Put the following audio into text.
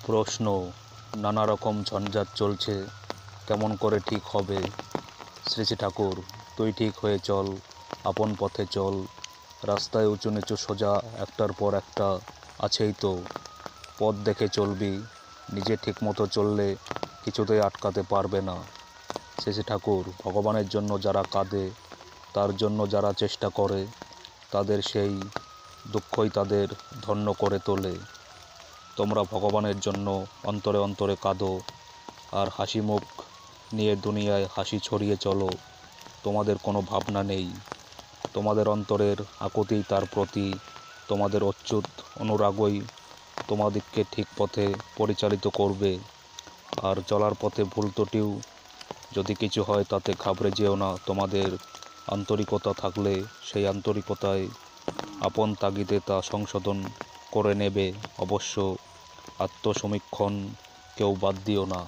প্রশ্ন, নানা রকম ঝঞ্ঝাট চলছে, কেমন করে ঠিক হবে? শ্রী শ্রী ঠাকুর, তুই ঠিক হয়ে চল, আপন পথে চল। রাস্তায় উঁচু নিচু সোজা একটার পর একটা আছেই তো, পথ দেখে চলবি। নিজে ঠিক মতো চললে কিছুতেই আটকাতে পারবে না। শ্রী শ্রী ঠাকুর, ভগবানের জন্য যারা কাঁদে, তার জন্য যারা চেষ্টা করে, তাদের সেই দুঃখই তাদের ধন্য করে তোলে। তোমরা ভগবানের জন্য অন্তরে অন্তরে কাঁদো আর হাসি মুখ নিয়ে দুনিয়ায় হাসি ছড়িয়ে চলো। তোমাদের কোনো ভাবনা নেই, তোমাদের অন্তরের আকুতিই তার প্রতি, তোমাদের অচ্যুত অনুরাগই তোমাদিগকে ঠিক পথে পরিচালিত করবে। আর চলার পথে ভুল ত্রুটিও যদি কিছু হয় তাতে ঘাবড়ে যেও না। তোমাদের আন্তরিকতা থাকলে সেই আন্তরিকতায় আপন তাগিদে তা সংশোধন করে নেবে। অবশ্য আত্মসমীক্ষণ কেউ বাদ দিও না।